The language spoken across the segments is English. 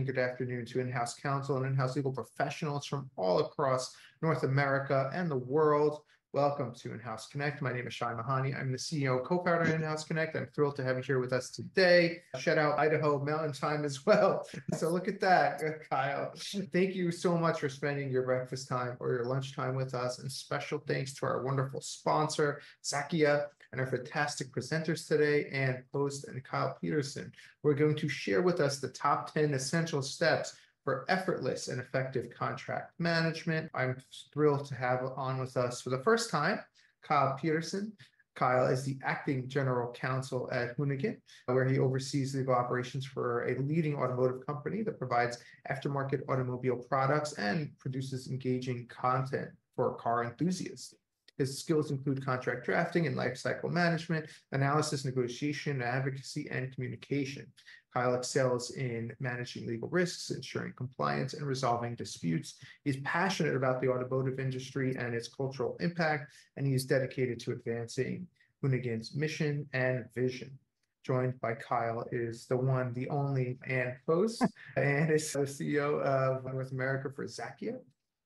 good afternoon to in-house counsel and in-house legal professionals from all across North America and the world. Welcome to In-House Connect. My name is Shai Mahani. I'm the CEO and co-founder of In-House Connect. I'm thrilled to have you here with us today. Shout out Idaho Mountain Time as well. So look at that, Kyle. Thank you so much for spending your breakfast time or your lunchtime with us. And special thanks to our wonderful sponsor, Xakia, and our fantastic presenters today, and host and Kyle Pederson. We're going to share with us the top 10 essential steps for effortless and effective contract management. I'm thrilled to have on with us for the first time, Kyle Pederson. Kyle is the acting general counsel at Hoonigan, where he oversees legal operations for a leading automotive company that provides aftermarket automobile products and produces engaging content for car enthusiasts. His skills include contract drafting and lifecycle management, analysis, negotiation, advocacy, and communication. Kyle excels in managing legal risks, ensuring compliance, and resolving disputes. He's passionate about the automotive industry and its cultural impact, and he is dedicated to advancing Hoonigan's mission and vision. Joined by Kyle is the one, the only, and host, and is the CEO of North America for Xakia,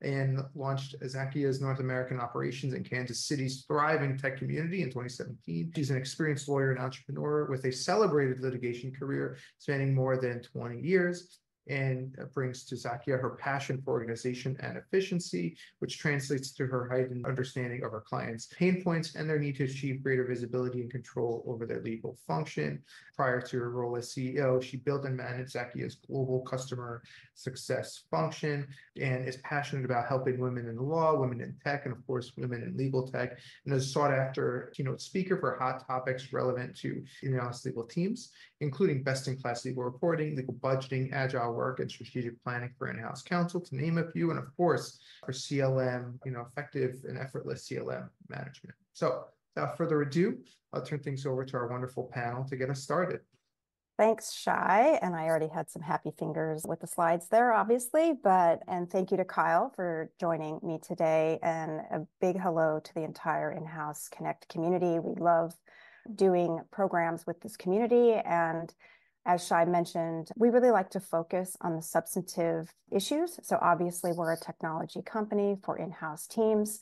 and launched Xakia's North American operations in Kansas City's thriving tech community in 2017. She's an experienced lawyer and entrepreneur with a celebrated litigation career spanning more than 20 years, and brings to Xakia her passion for organization and efficiency, which translates to her heightened understanding of her clients' pain points and their need to achieve greater visibility and control over their legal function. Prior to her role as CEO, she built and managed Xakia's global customer success function, and is passionate about helping women in the law, women in tech, and of course, women in legal tech, and is a sought after keynote speaker for hot topics relevant to in-house legal teams, including best-in-class legal reporting, legal budgeting, agile work, and strategic planning for in-house counsel, to name a few, and of course, for CLM, effective and effortless CLM management. So without further ado, I'll turn things over to our wonderful panel to get us started. Thanks, Shai. And I already had some happy fingers with the slides there, obviously, and thank you to Kyle for joining me today, and a big hello to the entire In-House Connect community. We love doing programs with this community, and as Shai mentioned, we really like to focus on the substantive issues. So obviously we're a technology company for in-house teams,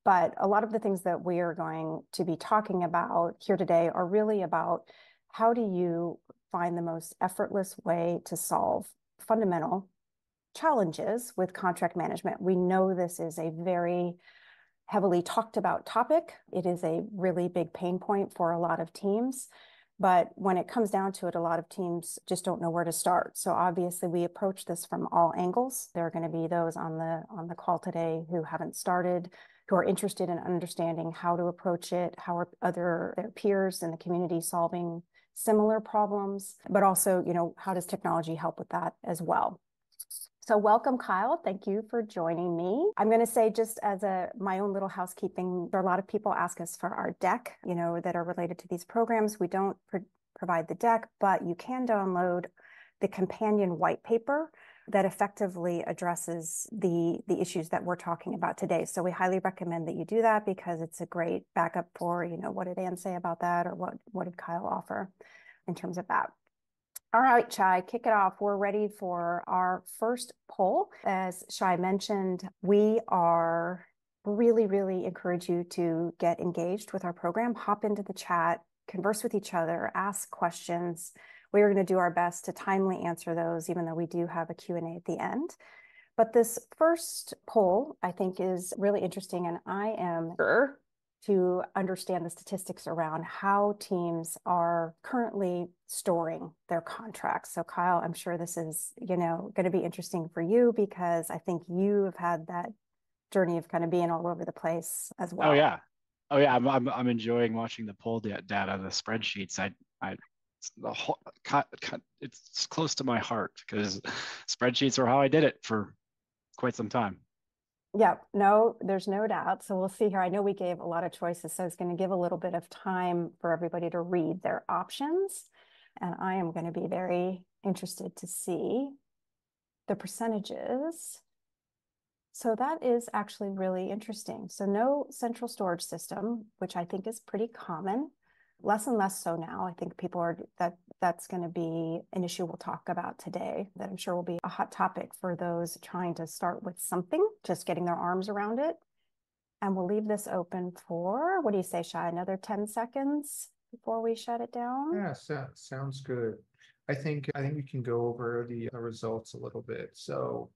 but a lot of the things that we are going to be talking about here today are really about how do you find the most effortless way to solve fundamental challenges with contract management. We know this is a very heavily talked about topic. It is a really big pain point for a lot of teams. But when it comes down to it, a lot of teams just don't know where to start. So obviously we approach this from all angles. There are going to be those on the call today who haven't started, who are interested in understanding how to approach it, how are their peers in the community solving similar problems, but also, how does technology help with that as well? So welcome, Kyle. Thank you for joining me. I'm going to say, just as my own little housekeeping, a lot of people ask us for our deck, that are related to these programs. We don't provide the deck, but you can download the companion white paper that effectively addresses the issues that we're talking about today. So we highly recommend that you do that, because it's a great backup for, what did Ann say about that, or what did Kyle offer in terms of that. All right, Shai, kick it off. We're ready for our first poll. As Shai mentioned, we are really, really encourage you to get engaged with our program. Hop into the chat, converse with each other, ask questions. We are going to do our best to timely answer those, even though we do have a Q&A at the end. But this first poll, I think, is really interesting, and I am eager to understand the statistics around how teams are currently storing their contracts. So Kyle, I'm sure this is, going to be interesting for you, because I think you have had that journey of kind of being all over the place as well. Oh yeah. I'm enjoying watching the poll data, the spreadsheets. It's close to my heart, because spreadsheets are how I did it for quite some time. Yeah, no, there's no doubt. So we'll see here. I know we gave a lot of choices, so it's going to give a little bit of time for everybody to read their options. And I am going to be very interested to see the percentages. So that is actually really interesting. So no central storage system, which I think is pretty common. Less and less so now. I think people are that's going to be an issue we'll talk about today that I'm sure will be a hot topic for those trying to start with something, just getting their arms around it. And we'll leave this open for, what do you say, Shai? Another 10 seconds before we shut it down? Yeah, sounds good. I think we can go over the results a little bit. So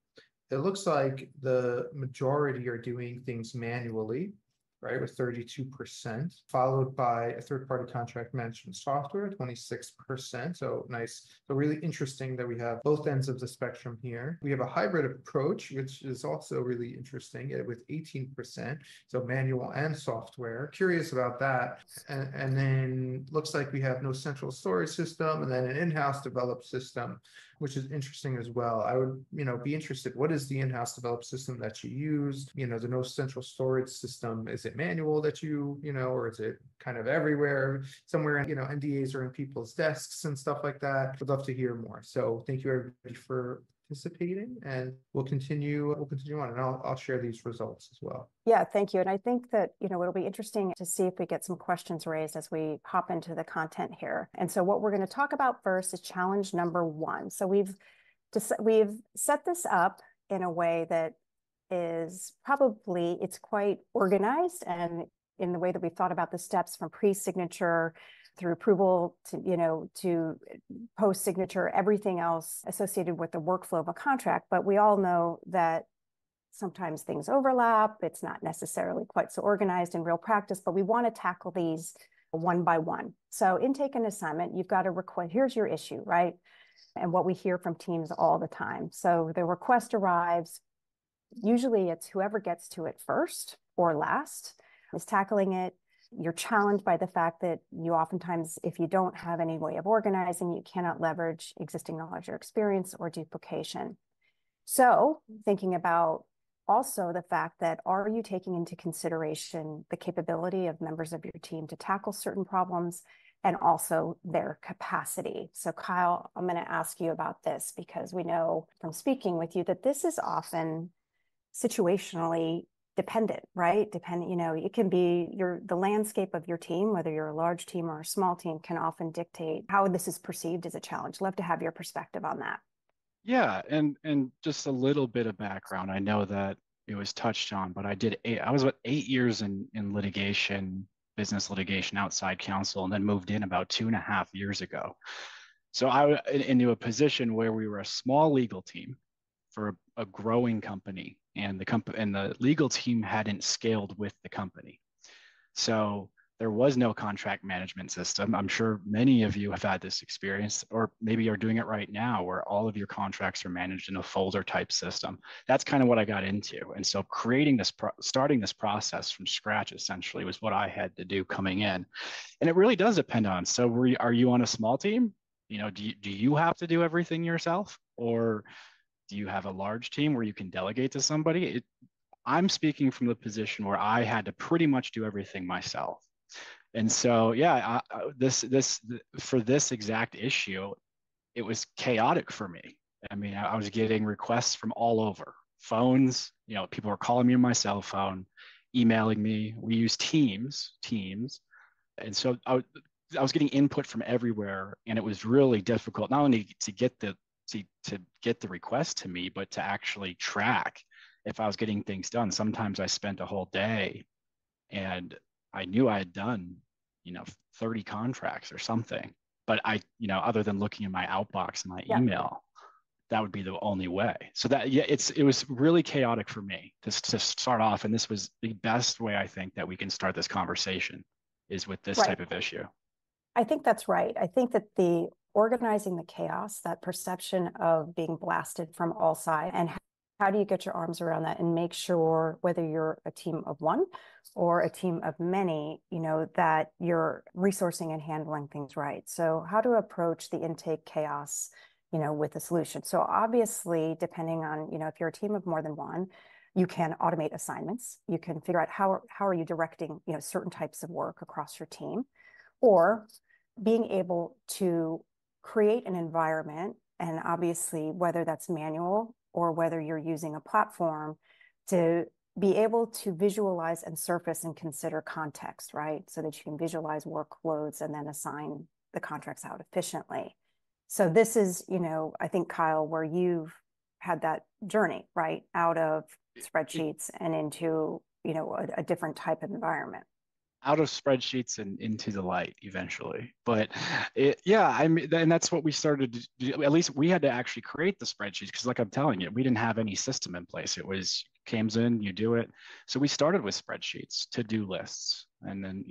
it looks like the majority are doing things manually, right, with 32%, followed by a third-party contract management software, 26%. So nice. So really interesting that we have both ends of the spectrum here. We have a hybrid approach, which is also really interesting, with 18%. So manual and software. Curious about that. And then looks like we have no central storage system, and then an in-house developed system, which is interesting as well. I would, be interested. What is the in-house developed system that you use? The no central storage system. Is it manual that or is it kind of everywhere, somewhere, NDAs are in people's desks and stuff like that? Would love to hear more. So thank you everybody for participating, and we'll continue on, and I'll share these results as well. Yeah, thank you. And I think that, it'll be interesting to see if we get some questions raised as we hop into the content here. And so what we're going to talk about first is challenge number 1. So we've set this up in a way that is it's quite organized, and in the way that we've thought about the steps from pre-signature through approval to post-signature, everything else associated with the workflow of a contract. But we all know that sometimes things overlap. It's not necessarily quite so organized in real practice, but we want to tackle these one by one. So intake and assignment, you've got a request. Here's your issue, right? And what we hear from teams all the time. So the request arrives. Usually it's whoever gets to it first or last is tackling it. You're challenged by the fact that you oftentimes, if you don't have any way of organizing, you cannot leverage existing knowledge or experience or duplication. So thinking about also the fact that, are you taking into consideration the capability of members of your team to tackle certain problems, and also their capacity? So Kyle, I'm going to ask you about this, because we know from speaking with you that this is often situationally dependent, right? It can be the landscape of your team, whether you're a large team or a small team, can often dictate how this is perceived as a challenge. Love to have your perspective on that. Yeah, and just a little bit of background. I know that it was touched on, but I was about 8 years in litigation, business litigation outside counsel, and then moved in about 2.5 years ago. So I was into a position where we were a small legal team for a growing company, and the legal team hadn't scaled with the company. So there was no contract management system. I'm sure many of you have had this experience, or maybe are doing it right now, where all of your contracts are managed in a folder type system. That's kind of what I got into. And so starting this process from scratch essentially was what I had to do coming in. And it really does depend on, so are you on a small team? Do you have to do everything yourself? Or do you have a large team where you can delegate to somebody? I'm speaking from the position where I had to pretty much do everything myself. And so, yeah, for this exact issue, it was chaotic for me. I mean, I was getting requests from all over. Phones, people were calling me on my cell phone, emailing me. We use Teams. And so I was getting input from everywhere, and it was really difficult, not only to get the request to me, but to actually track if I was getting things done. Sometimes I spent a whole day, and I knew I had done 30 contracts or something, but other than looking in my outbox and my email, that would be the only way. So it was really chaotic for me to start off, and this was the best way I think that we can start this conversation, is with this type of issue. I think that's right. I think that the organizing the chaos, that perception of being blasted from all sides, and how do you get your arms around that and make sure, whether you're a team of one or a team of many, that you're resourcing and handling things right. So how to approach the intake chaos, with a solution. So obviously, depending on, if you're a team of more than one, you can automate assignments. You can figure out how are you directing, certain types of work across your team, or being able to create an environment, and obviously whether that's manual or whether you're using a platform, to be able to visualize and surface and consider context, right? So that you can visualize workloads and then assign the contracts out efficiently. So this is, I think, Kyle, where you've had that journey, right? Out of spreadsheets and into, a different type of environment. Out of spreadsheets and into the light eventually. But I mean, and that's what we started to do. At least we had to actually create the spreadsheets because, like I'm telling you, we didn't have any system in place. It was comes in, you do it. So we started with spreadsheets, to-do lists, and then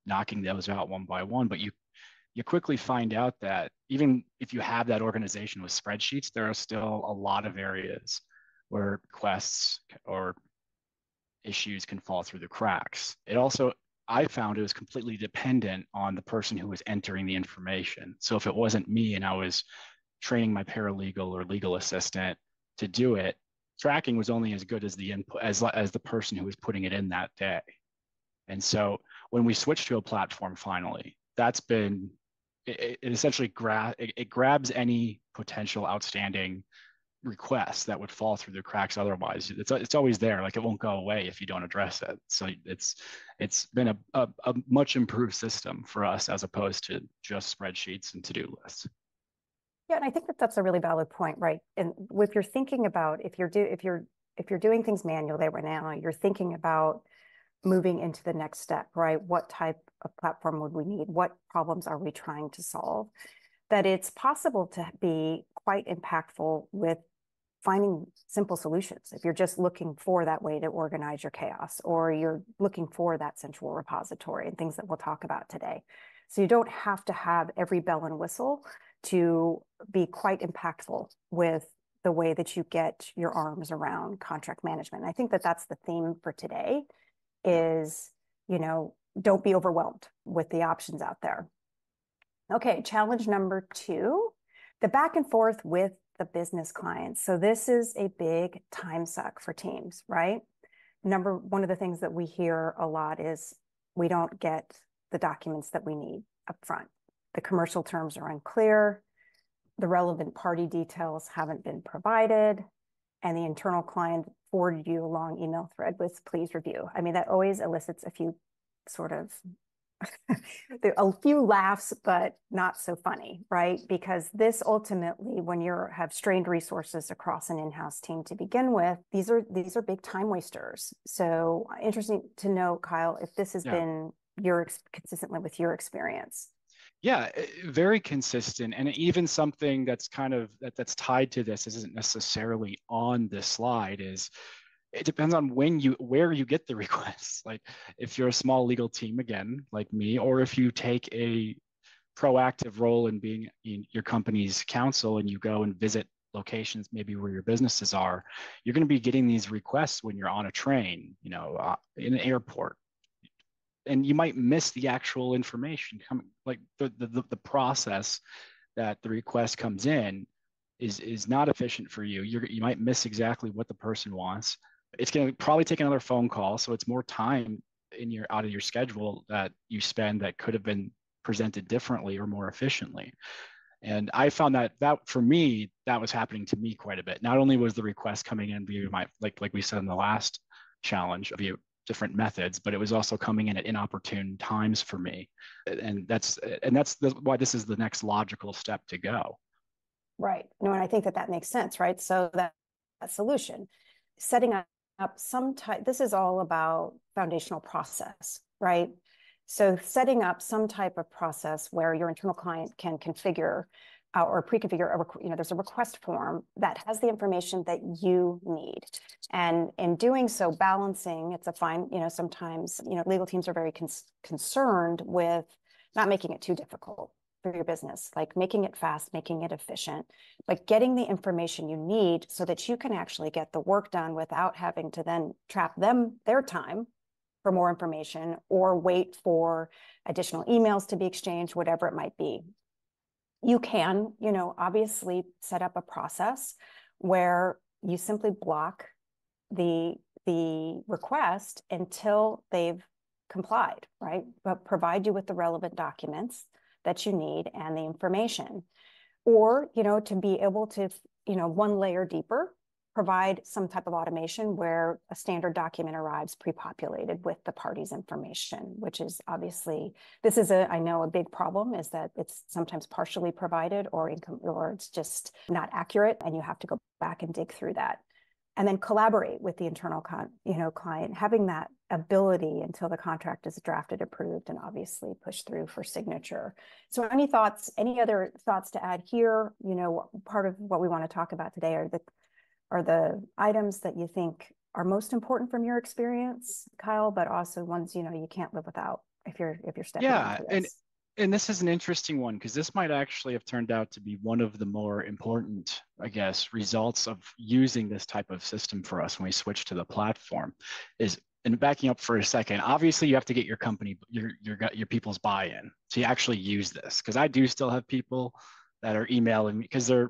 knocking those out one by one. But you quickly find out that even if you have that organization with spreadsheets, there are still a lot of areas where requests or issues can fall through the cracks. I found it was completely dependent on the person who was entering the information. So if it wasn't me and I was training my paralegal or legal assistant to do it, tracking was only as good as the input as the person who was putting it in that day. And so when we switched to a platform finally, that's been it essentially grabs any potential outstanding requests that would fall through the cracks otherwise. It's always there, like it won't go away if you don't address it. So it's been a much improved system for us as opposed to just spreadsheets and to-do lists. Yeah, and I think that that's a really valid point, right? And if you're thinking about if you're doing things manually right now, you're thinking about moving into the next step, right? What type of platform would we need? What problems are we trying to solve? That it's possible to be quite impactful with finding simple solutions. If you're just looking for that way to organize your chaos, or you're looking for that central repository and things that we'll talk about today. So you don't have to have every bell and whistle to be quite impactful with the way that you get your arms around contract management. And I think that that's the theme for today is, don't be overwhelmed with the options out there. Okay, challenge number 2, the back and forth with the business clients. So this is a big time suck for teams, right? One of the things that we hear a lot is we don't get the documents that we need up front. The commercial terms are unclear. The relevant party details haven't been provided. And the internal client forwarded you a long email thread with please review. I mean, that always elicits a few a few laughs, but not so funny, right? Because this ultimately, when you have strained resources across an in-house team to begin with, these are big time wasters. So interesting to know, Kyle, if this has been consistently with your experience. Yeah, very consistent. And even something that's that's tied to this isn't necessarily on this slide is it depends on where you get the requests. Like if you're a small legal team, again, like me, or if you take a proactive role in being in your company's counsel and you go and visit locations maybe where your businesses are, you're going to be getting these requests when you're on a train, in an airport. And you might miss the actual information coming, like the process that the request comes in is not efficient for you. You might miss exactly what the person wants. It's going to probably take another phone call, so it's more time out of your schedule that you spend that could have been presented differently or more efficiently. And I found that for me, that was happening to me quite a bit. Not only was the request coming in via like we said in the last challenge, via different methods, but it was also coming in at inopportune times for me. And that's why this is the next logical step to go. Right. No, and I think that makes sense, right? So that solution, setting up some type, this is all about foundational process, right? So setting up some type of process where your internal client can configure or pre-configure, there's a request form that has the information that you need. And in doing so, balancing, it's a fine, sometimes, legal teams are very concerned with not making it too difficult for your business, like making it fast, making it efficient, but getting the information you need so that you can actually get the work done without having to then trap their time for more information or wait for additional emails to be exchanged, whatever it might be. You can, obviously set up a process where you simply block the request until they've complied, right? But provide you with the relevant documents that you need and the information. Or, to be able to, one layer deeper, provide some type of automation where a standard document arrives pre-populated with the party's information, which is obviously, this is I know a big problem is that it's sometimes partially provided or it's just not accurate, and you have to go back and dig through that. And then collaborate with the internal client, having that ability until the contract is drafted, approved, and obviously pushed through for signature. So any other thoughts to add here? Part of what we want to talk about today are the items that you think are most important from your experience, Kyle, but also ones, you can't live without if you're stepping into this. And this is an interesting one because this might actually have turned out to be one of the more important, I guess, results of using this type of system for us when we switch to the platform and backing up for a second, obviously you have to get your company, your people's buy-in to actually use this. Because I do still have people that are emailing me because they're,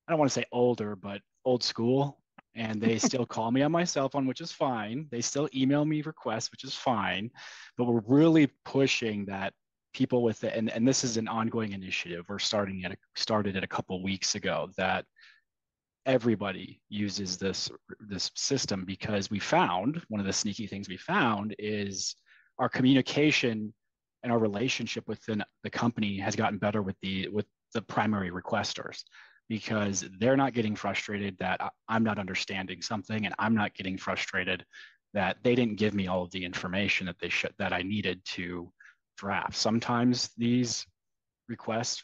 I don't want to say older, but old school, and they still call me on my cell phone, which is fine. They still email me requests, which is fine. But we're really pushing that people with it, and this is an ongoing initiative. We're started it a couple weeks ago, that everybody uses this system, because we found one of the sneaky things we found is our communication and our relationship within the company has gotten better with the primary requesters, because they're not getting frustrated that I'm not understanding something, and I'm not getting frustrated that they didn't give me all of the information that I needed to draft. Sometimes these requests,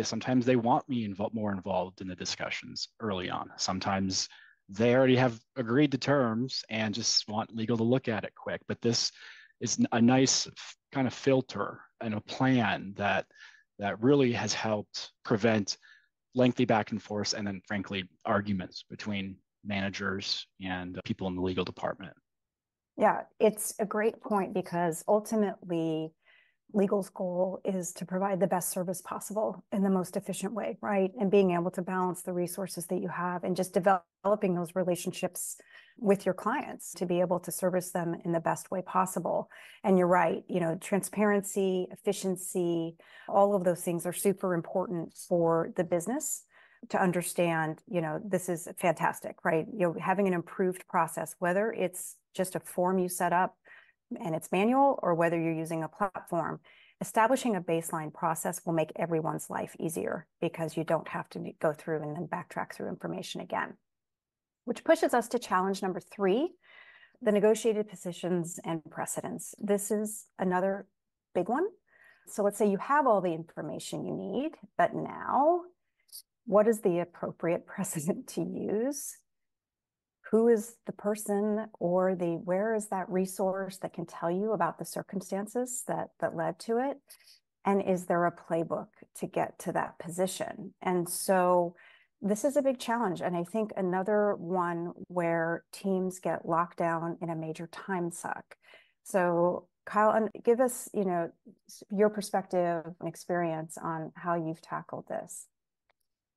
sometimes they want me more involved in the discussions early on. Sometimes they already have agreed to terms and just want legal to look at it quick. But this is a nice kind of filter and a plan that really has helped prevent lengthy back and forth, and then frankly arguments between managers and people in the legal department. Yeah, it's a great point, because ultimately legal's goal is to provide the best service possible in the most efficient way, right? And being able to balance the resources that you have and just developing those relationships with your clients to be able to service them in the best way possible. And you're right, transparency, efficiency, all of those things are super important for the business to understand, this is fantastic, right? Having an improved process, whether it's just a form you set up and it's manual, or whether you're using a platform, establishing a baseline process will make everyone's life easier, because you don't have to go through and then backtrack through information again. Which pushes us to challenge number 3, the negotiated positions and precedents. This is another big one. So let's say you have all the information you need, but now what is the appropriate precedent to use? Who is the person or where is that resource that can tell you about the circumstances that led to it? And is there a playbook to get to that position? And so this is a big challenge. And I think another one where teams get locked down in a major time suck. So Kyle, give us, your perspective and experience on how you've tackled this.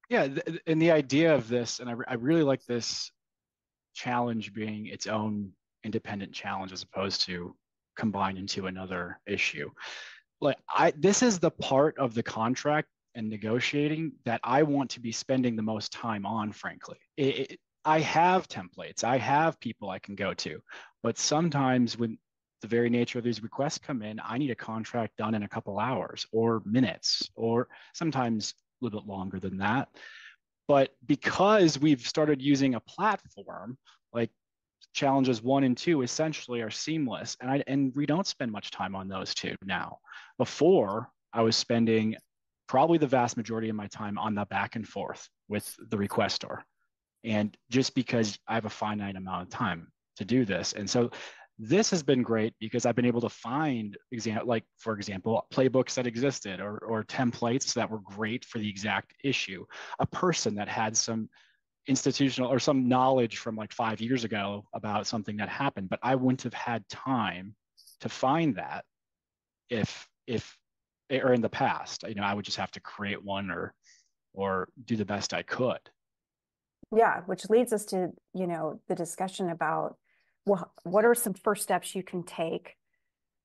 Yeah, and the idea of this, and I really like this challenge being its own independent challenge as opposed to combined into another issue. This is the part of the contract and negotiating that I want to be spending the most time on, frankly. I have templates, I have people I can go to, but sometimes when the very nature of these requests come in, I need a contract done in a couple hours or minutes, or sometimes a little bit longer than that. But because we've started using a platform, like challenges 1 and 2 essentially are seamless, and we don't spend much time on those two now. Before, I was spending probably the vast majority of my time on the back and forth with the requestor, and just because I have a finite amount of time to do this. And so this has been great because I've been able to find, for example, playbooks that existed or templates that were great for the exact issue. A person that had some institutional or some knowledge from like 5 years ago about something that happened, but I wouldn't have had time to find that if or in the past. I would just have to create one or do the best I could. Yeah, which leads us to, the discussion about, well, what are some first steps you can take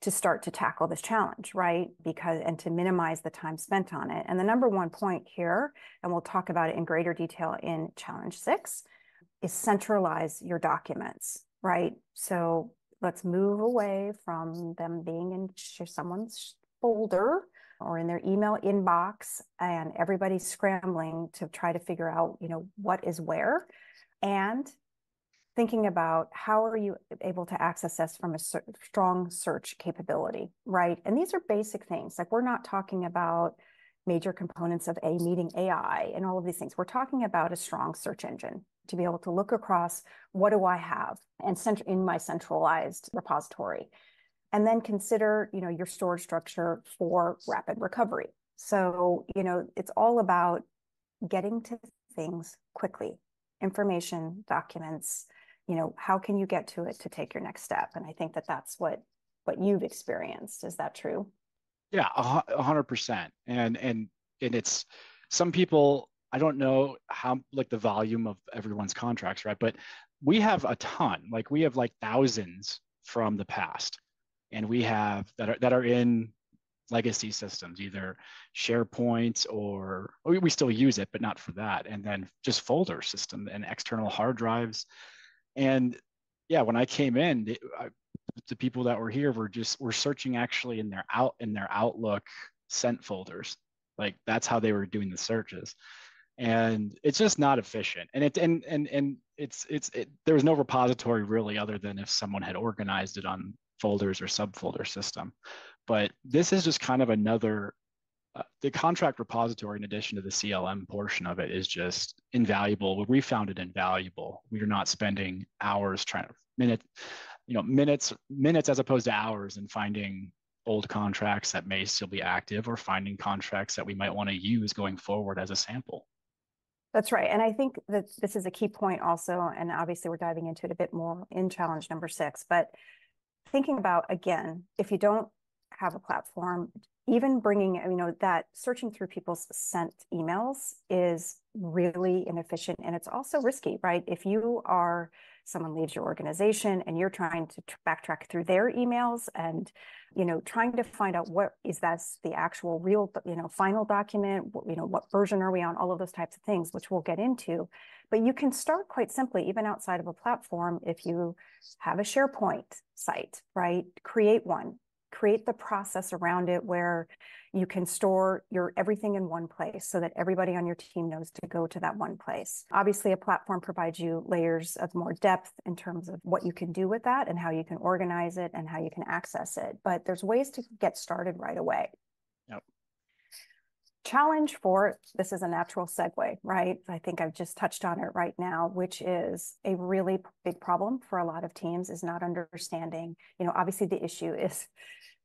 to start to tackle this challenge, right? And to minimize the time spent on it. And the number one point here, and we'll talk about it in greater detail in challenge 6, is centralize your documents, right? So let's move away from them being in someone's folder or in their email inbox and everybody's scrambling to try to figure out, what is where, and thinking about how are you able to access this from a strong search capability, right? And these are basic things. Like, we're not talking about major components of meeting AI and all of these things. We're talking about a strong search engine to be able to look across what do I have and in my centralized repository. And then consider, your storage structure for rapid recovery. So, it's all about getting to things quickly, information, documents, how can you get to it to take your next step? And I think that that's what you've experienced. Is that true? Yeah, 100%. And it's some people, I don't know how, like, the volume of everyone's contracts, right? But we have a ton, like we have like thousands from the past, and we have that are in legacy systems, either SharePoint or we still use it, but not for that. And then just folder system and external hard drives. And yeah, when I came in, the people that were here were searching actually in their Outlook sent folders. Like, that's how they were doing the searches. And it's just not efficient. And there was no repository really, other than if someone had organized it on folders or subfolder system. But this is just kind of another, the contract repository, in addition to the CLM portion of it, is just invaluable. We found it invaluable. We are not spending hours trying to minutes as opposed to hours, and finding old contracts that may still be active, or finding contracts that we might want to use going forward as a sample. That's right. And I think that this is a key point also, and obviously we're diving into it a bit more in challenge number 6, but thinking about, again, if you don't have a platform, even bringing, that searching through people's sent emails is really inefficient, and it's also risky, right? If someone leaves your organization and you're trying to backtrack through their emails and, trying to find out that's the actual real, final document, what version are we on, all of those types of things, which we'll get into. But you can start quite simply, even outside of a platform, if you have a SharePoint site, right? Create the process around it where you can store your everything in one place so that everybody on your team knows to go to that one place. Obviously, a platform provides you layers of more depth in terms of what you can do with that and how you can organize it and how you can access it. But there's ways to get started right away. Yep. Challenge 4, this is a natural segue, right? I think I've just touched on it right now, which is a really big problem for a lot of teams, is not understanding, obviously the issue is,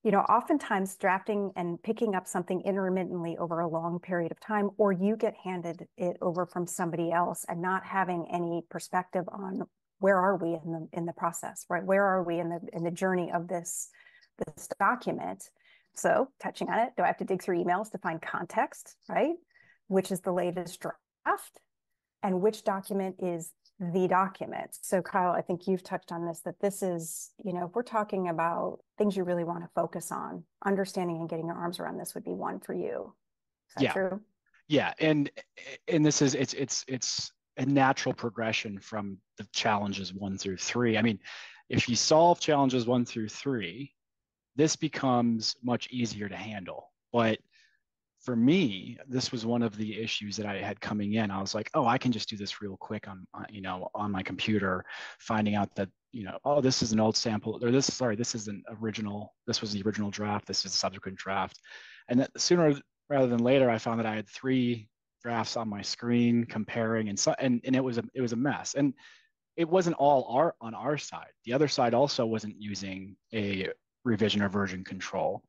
oftentimes drafting and picking up something intermittently over a long period of time, or you get handed it over from somebody else and not having any perspective on where are we in the process, right? Where are we in the journey of this document? So touching on it, do I have to dig through emails to find context, right? Which is the latest draft, and which document is the document? So Kyle, I think you've touched on this, that this is, if we're talking about things you really want to focus on, understanding and getting your arms around this would be one for you. Is that true? Yeah. And this is, it's a natural progression from the challenges 1 through 3. I mean, if you solve challenges 1 through 3, this becomes much easier to handle. But for me, this was one of the issues that I had coming in. I was like, oh, I can just do this real quick on my computer, finding out that, oh, this is an old sample, or this was the original draft, this is a subsequent draft. And that sooner rather than later, I found that I had 3 drafts on my screen comparing, and it was a mess. And it wasn't all on our side. The other side also wasn't using a revision or version control.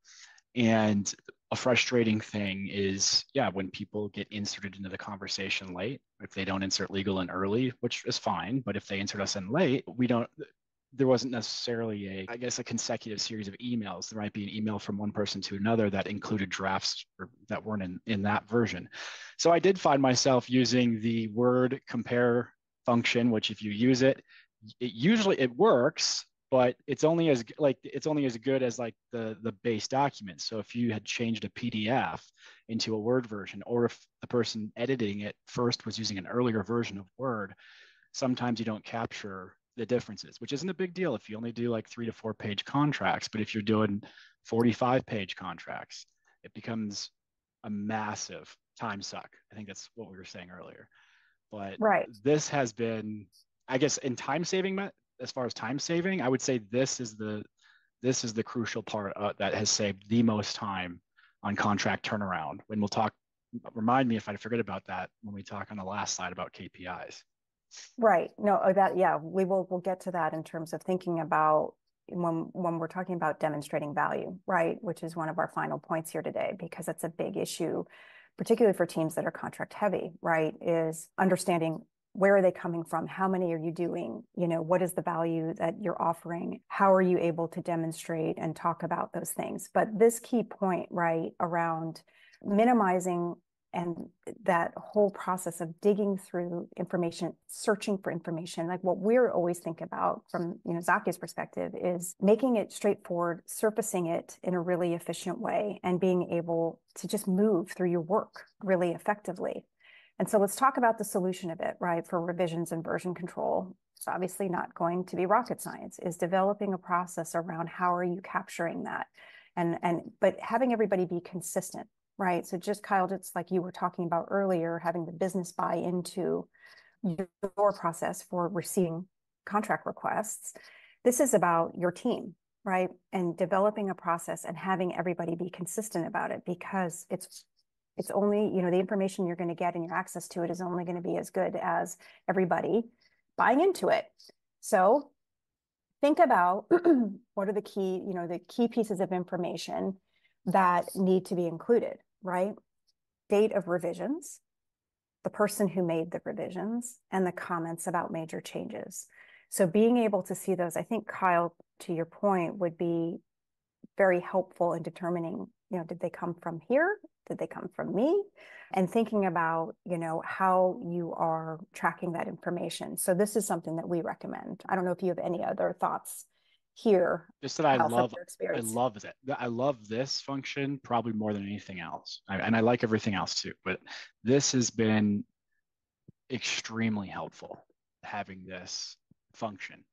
And a frustrating thing is, when people get inserted into the conversation late, if they don't insert legal in early, which is fine, but if they insert us in late, there wasn't necessarily a consecutive series of emails. There might be an email from one person to another that included drafts that weren't in that version. So I did find myself using the word compare function, which if you use it usually it works, but it's only as good as like the base document. So if you had changed a PDF into a Word version, or if the person editing it first was using an earlier version of Word, sometimes you don't capture the differences, which isn't a big deal if you only do like 3 to 4 page contracts. But if you're doing 45-page contracts, it becomes a massive time suck. I think that's what we were saying earlier. But Right. this has been, I guess, in time saving, as far as time saving, I would say this is the crucial part that has saved the most time on contract turnaround. When we'll talk, remind me if I forget about that when we talk on the last slide about KPIs. Right. No, yeah, we'll get to that in terms of thinking about when we're talking about demonstrating value, right? Which is one of our final points here today, because it's a big issue, particularly for teams that are contract heavy, right? Is understanding where are they coming from? How many are you doing? What is the value that you're offering? How are you able to demonstrate and talk about those things? But this key point, right, around minimizing and that whole process of digging through information, searching for information, like what we're always thinking about from Xakia's perspective is making it straightforward, surfacing it in a really efficient way, and being able to just move through your work really effectively. And so let's talk about the solution of it, right? For revisions and version control. It's obviously not going to be rocket science, is developing a process around how are you capturing that, but having everybody be consistent. Right. So just Kyle, just like you were talking about earlier, having the business buy into your process for receiving contract requests. This is about your team, right? And developing a process and having everybody be consistent about it, because it's only, the information you're going to get and your access to it is only going to be as good as everybody buying into it. So think about what are the key pieces of information that need to be included, right? Date of revisions, the person who made the revisions, and the comments about major changes. So being able to see those, I think, Kyle, to your point, would be very helpful in determining, did they come from here? Did they come from me? And thinking about, how you are tracking that information. So this is something that we recommend. I don't know if you have any other thoughts here. Just that I love it. I love this function probably more than anything else. And I like everything else too, but this has been extremely helpful, having this function.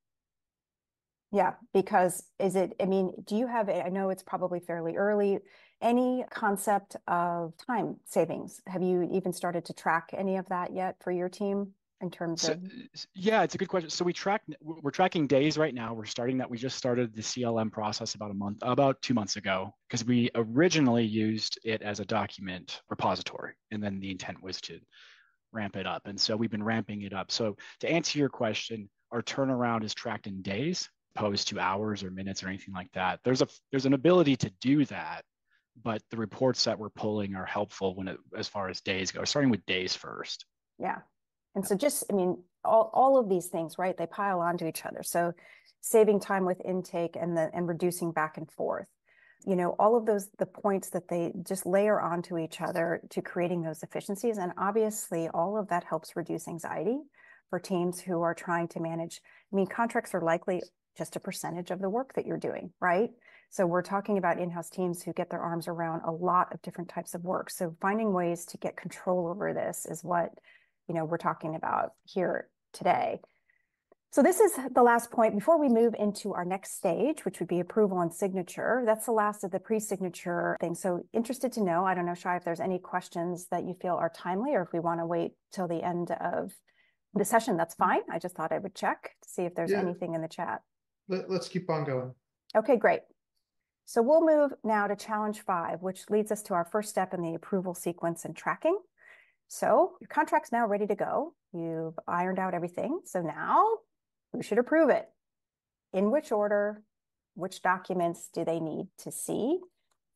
Yeah, because do you have, I know it's probably fairly early, any concept of time savings? Have you even started to track any of that yet for your team? In terms of, yeah, it's a good question. So we're tracking days right now. We just started the CLM process about 2 months ago, because we originally used it as a document repository, and then the intent was to ramp it up. And so we've been ramping it up. So to answer your question, our turnaround is tracked in days, opposed to hours or minutes or anything like that. There's an ability to do that, but the reports that we're pulling are helpful as far as days go, starting with days first. Yeah. And so all of these things, right, they pile onto each other. So saving time with intake and reducing back and forth, all of the points that they just layer onto each other to creating those efficiencies. And obviously all of that helps reduce anxiety for teams who are trying to manage. Contracts are likely just a percentage of the work that you're doing, right? So we're talking about in-house teams who get their arms around a lot of different types of work. So finding ways to get control over this is what we're talking about here today. So this is the last point before we move into our next stage, which would be approval and signature. That's the last of the pre-signature thing. So interested to know, I don't know, Shai, if there's any questions that you feel are timely, or if we want to wait till the end of the session, that's fine. I just thought I would check to see if there's anything in the chat. Let's keep on going. Okay, great. So we'll move now to challenge 5, which leads us to our first step in the approval sequence and tracking. So your contract's now ready to go. You've ironed out everything. So now who should approve it? In which order? Which documents do they need to see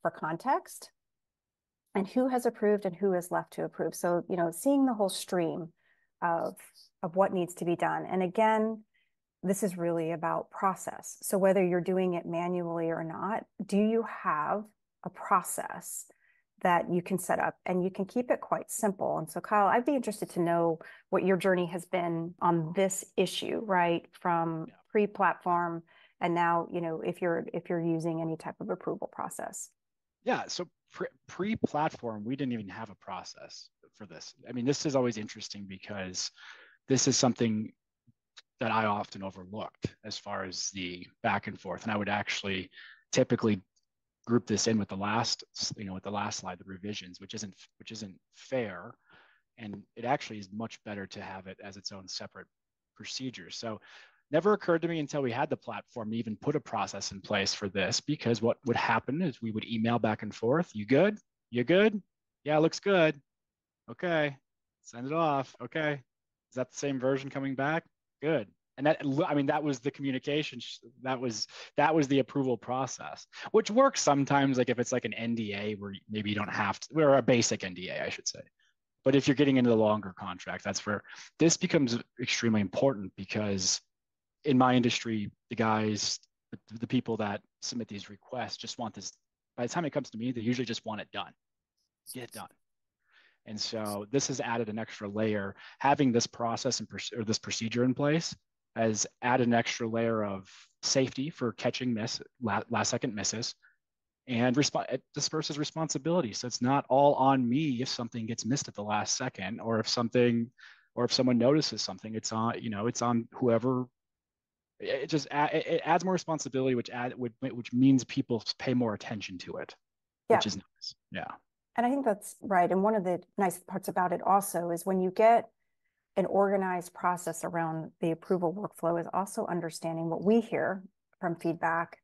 for context? And who has approved and who is left to approve? So, seeing the whole stream of what needs to be done. And again, this is really about process. So whether you're doing it manually or not, do you have a process that you can set up, and you can keep it quite simple? And so Kyle, I'd be interested to know what your journey has been on this issue, right? From pre-platform, and now, if you're using any type of approval process. Yeah, so pre-platform, we didn't even have a process for this. This is always interesting, because this is something that I often overlooked as far as the back and forth. And I would actually typically group this in with the last, with the last slide, the revisions, which isn't fair. And it actually is much better to have it as its own separate procedure. So never occurred to me until we had the platform to even put a process in place for this, because what would happen is we would email back and forth. You good? You good? Yeah, looks good. Okay. Send it off. Okay. Is that the same version coming back? Good. And that, I mean, that was the communication. That was the approval process, which works sometimes. Like if it's like an NDA where maybe you don't have to, or a basic NDA, I should say. But if you're getting into the longer contract, that's where this becomes extremely important, because in my industry, the guys, the people that submit these requests just want this. By the time it comes to me, they usually just want it done. Get it done. And so this has added an extra layer. Having this process or this procedure in place has added an extra layer of safety for catching last second misses, and it disperses responsibility. So it's not all on me if something gets missed at the last second, or if someone notices something. It's on whoever. It adds more responsibility, which means people pay more attention to it, which is nice. Yeah. And I think that's right. And one of the nice parts about it also is when you get an organized process around the approval workflow, is also understanding what we hear from feedback,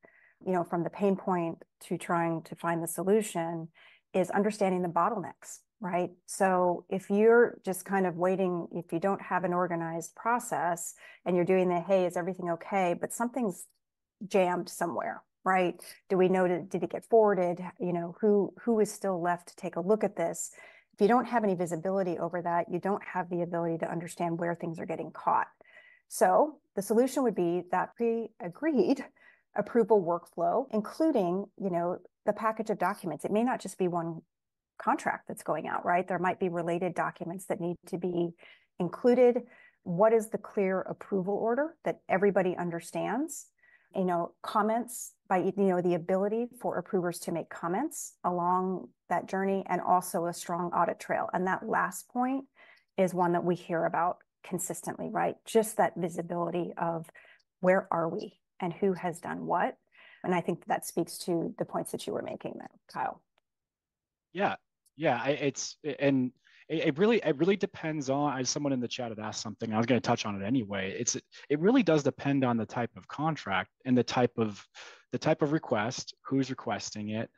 from the pain point to trying to find the solution, is understanding the bottlenecks, right? So if you're just kind of waiting, if you don't have an organized process and you're doing the, hey, is everything okay? But something's jammed somewhere, right? Do we know, did it get forwarded? Who is still left to take a look at this? If you don't have any visibility over that, you don't have the ability to understand where things are getting caught. So the solution would be that pre-agreed approval workflow, including, the package of documents. It may not just be one contract that's going out, right? There might be related documents that need to be included. What is the clear approval order that everybody understands? Comments by, the ability for approvers to make comments along that journey, and also a strong audit trail. And that last point is one that we hear about consistently, right? Just that visibility of where are we and who has done what. And I think that speaks to the points that you were making there, Kyle. Yeah. It really depends on, as someone in the chat had asked something, I was going to touch on it anyway. It really does depend on the type of contract and the type of request, who's requesting it.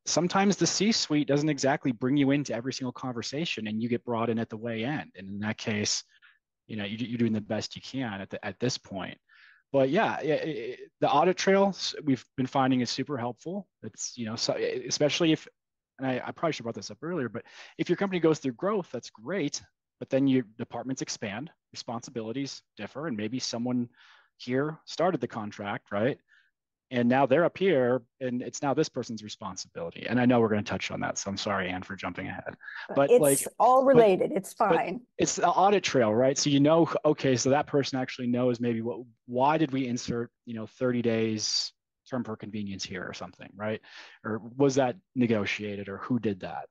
Sometimes the C-suite doesn't exactly bring you into every single conversation, and you get brought in at the way end. And in that case, you're doing the best you can at this point. But yeah, the audit trail we've been finding is super helpful. It's, so especially if, and I probably should have brought this up earlier, but if your company goes through growth, that's great. But then your departments expand, responsibilities differ, and maybe someone here started the contract, right? And now they're up here, and it's now this person's responsibility. And I know we're going to touch on that, so I'm sorry, Anne, for jumping ahead. But it's all related. It's fine. It's the audit trail, right? So okay, so that person actually knows maybe why did we insert 30 days term for convenience here or something, right? Or was that negotiated, or who did that?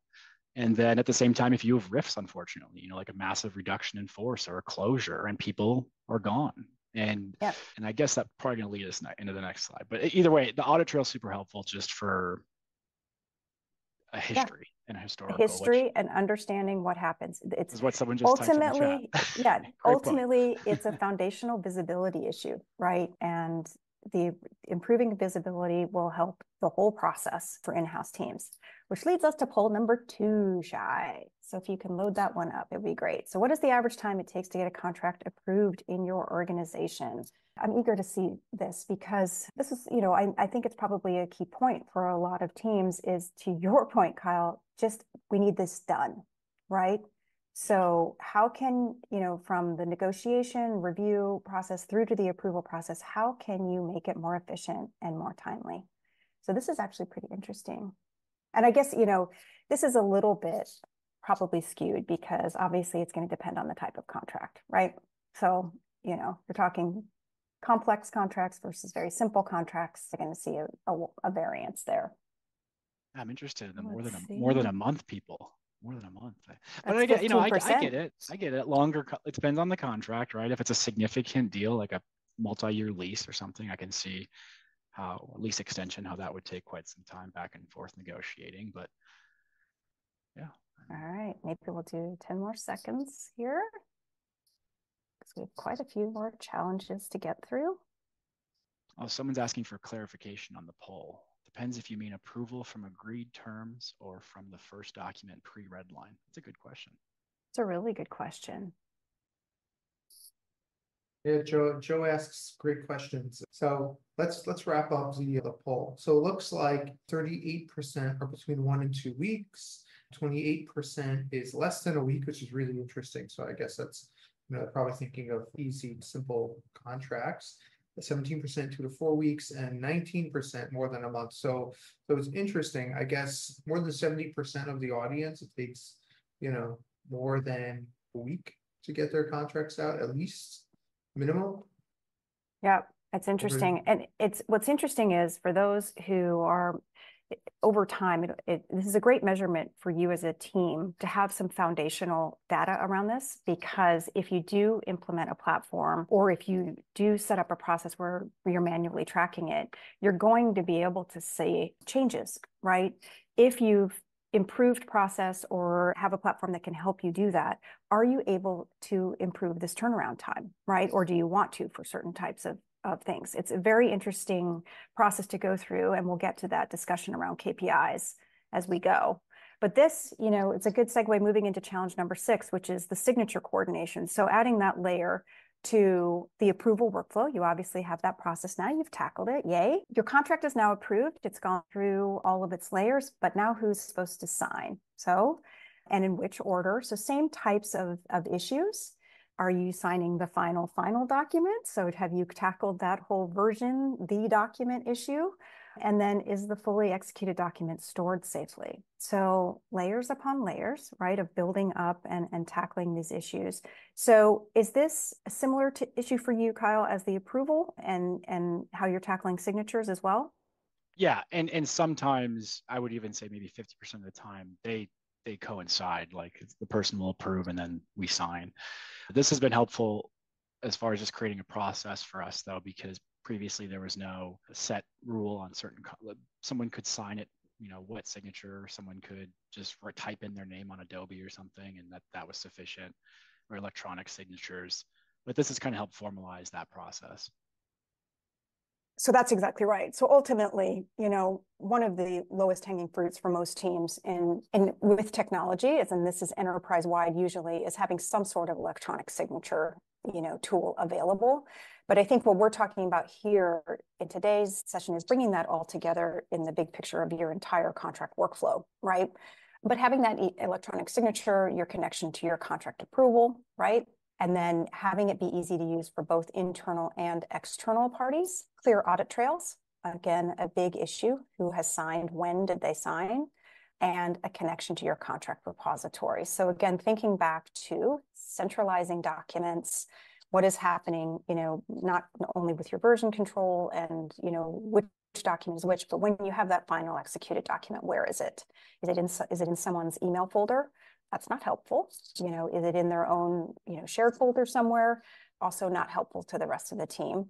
And then at the same time, if you have rifts, unfortunately, like a massive reduction in force or a closure, and people are gone. And I guess that's probably going to lead us into the next slide. But either way, the audit trail is super helpful just for a history and a historical and understanding what happens. It's what someone just typed in the chat. Ultimately, it's a foundational visibility issue, right? And the improving visibility will help the whole process for in-house teams, which leads us to poll number 2, Shai. So if you can load that one up, it'd be great. So what is the average time it takes to get a contract approved in your organization? I'm eager to see this, because this is, I think it's probably a key point for a lot of teams, is, to your point, Kyle, just we need this done, right? So how can, from the negotiation review process through to the approval process, how can you make it more efficient and more timely? So this is actually pretty interesting. And I guess, this is a little bit probably skewed, because obviously it's going to depend on the type of contract, right? So, you're talking complex contracts versus very simple contracts. You're going to see a variance there. I'm interested in the more than a month people. more than a month. But That's I get, 15%. I get it. Longer, it depends on the contract, right? If it's a significant deal, like a multi-year lease or something, I can see how lease extension, how that would take quite some time back and forth negotiating. But yeah. All right, maybe we'll do 10 more seconds here because we have quite a few more challenges to get through. Oh, someone's asking for clarification on the poll. Depends if you mean approval from agreed terms or from the first document pre-red line. That's a good question. It's a really good question. Yeah, Joe asks great questions. So let's wrap up the poll. So it looks like 38% are between 1 and 2 weeks. 28% is less than a week, which is really interesting. So I guess that's, probably thinking of easy, simple contracts. 17% 2 to 4 weeks, and 19% more than a month. So it's interesting. I guess more than 70% of the audience, it takes, more than a week to get their contracts out, at least minimum. Yeah, it's interesting. And what's interesting is for those who are over time, this is a great measurement for you as a team to have some foundational data around this, because if you do implement a platform or if you do set up a process where you're manually tracking it, you're going to be able to see changes, right? If you've improved process or have a platform that can help you do that, are you able to improve this turnaround time, right? Or do you want to for certain types of things? It's a very interesting process to go through, and we'll get to that discussion around KPIs as we go. But this, it's a good segue moving into challenge number 6, which is the signature coordination. So adding that layer to the approval workflow. You obviously have that process now. You've tackled it. Yay. Your contract is now approved. It's gone through all of its layers, but now who's supposed to sign? So, and in which order? So same types of issues. Are you signing the final document? So have you tackled that whole version, the document issue? And then is the fully executed document stored safely? So layers upon layers, right, of building up and tackling these issues. So is this a similar issue for you, Kyle, as the approval and how you're tackling signatures as well? Yeah, and sometimes I would even say maybe 50% of the time they coincide, like the person will approve and then we sign. This has been helpful as far as just creating a process for us, though, because previously there was no set rule on certain, someone could sign it, wet signature, someone could just type in their name on Adobe or something, and that was sufficient, or electronic signatures. But this has kind of helped formalize that process. So that's exactly right. So ultimately, one of the lowest hanging fruits for most teams in with technology is, and this is enterprise wide usually, is having some sort of electronic signature, tool available. But I think what we're talking about here in today's session is bringing that all together in the big picture of your entire contract workflow, right? But having that electronic signature, your connection to your contract approval, right? And then having it be easy to use for both internal and external parties. Clear audit trails, again, a big issue. Who has signed? When did they sign? And a connection to your contract repository. So again, thinking back to centralizing documents, what is happening, not only with your version control and, which document is which, but when you have that final executed document, where is it? Is it in someone's email folder? That's not helpful. Is it in their own, shared folder somewhere? Also not helpful to the rest of the team.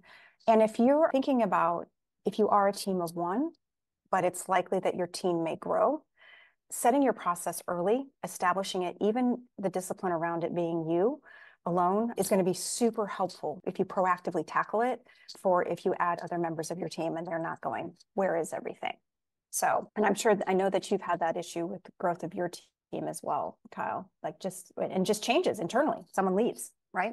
And if you're thinking about, if you are a team of one, but it's likely that your team may grow, setting your process early, establishing it, even the discipline around it being you alone, is going to be super helpful if you proactively tackle it, for if you add other members of your team and they're not going, where is everything? So, and I know that you've had that issue with the growth of your team as well, Kyle, like just changes internally. Someone leaves, right?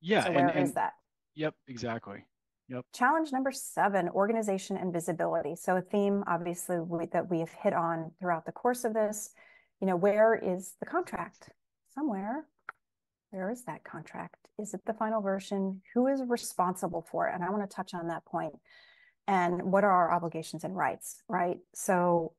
Yeah. So where is that? Yep, exactly. Yep. Challenge number 7, organization and visibility. So a theme, obviously, that we have hit on throughout the course of this, where is the contract? Somewhere. Where is that contract? Is it the final version? Who is responsible for it? And I want to touch on that point. And what are our obligations and rights, right? So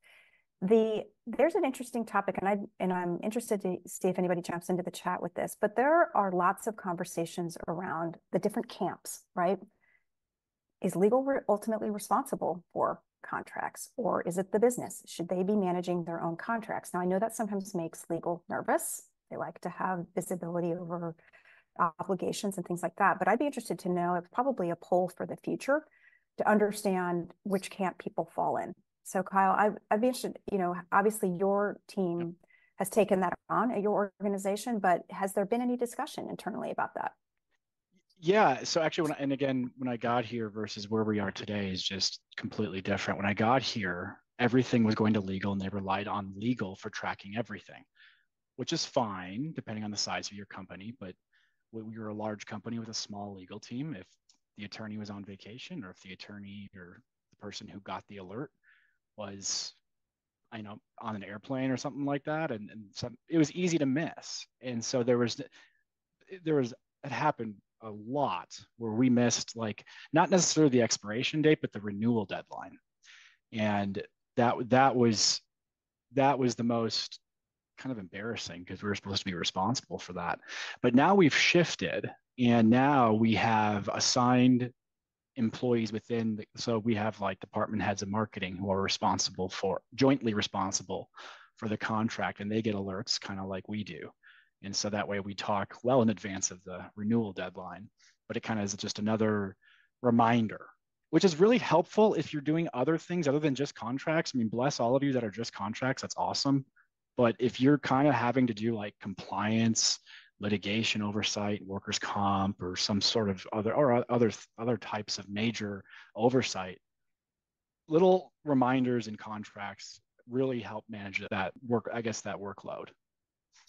there's an interesting topic, and I'm interested to see if anybody jumps into the chat with this, but there are lots of conversations around the different camps, right? is legal ultimately responsible for contracts, or is it the business? Should they be managing their own contracts? Now, I know that sometimes makes legal nervous. They like to have visibility over obligations and things like that. But I'd be interested to know, it's probably a poll for the future to understand which camp people fall in. So Kyle, I'd be interested, obviously your team has taken that on at your organization, but has there been any discussion internally about that? Yeah. So actually, when I got here versus where we are today is just completely different. When I got here, everything was going to legal and they relied on legal for tracking everything, which is fine depending on the size of your company. But we were a large company with a small legal team. If the attorney was on vacation, or if the attorney or the person who got the alert was, on an airplane or something like that, and it was easy to miss. And so it happened a lot where we missed, like, not necessarily the expiration date, but the renewal deadline. And that was the most kind of embarrassing, because we were supposed to be responsible for that. But now we've shifted, and now we have assigned employees so we have like department heads of marketing who are jointly responsible for the contract, and they get alerts kind of like we do. And so that way we talk well in advance of the renewal deadline, but it kind of is just another reminder, which is really helpful if you're doing other things other than just contracts. I mean, bless all of you that are just contracts. That's awesome. But if you're kind of having to do like compliance, litigation oversight, workers' comp, or some sort of other types of major oversight, little reminders in contracts really help manage that workload.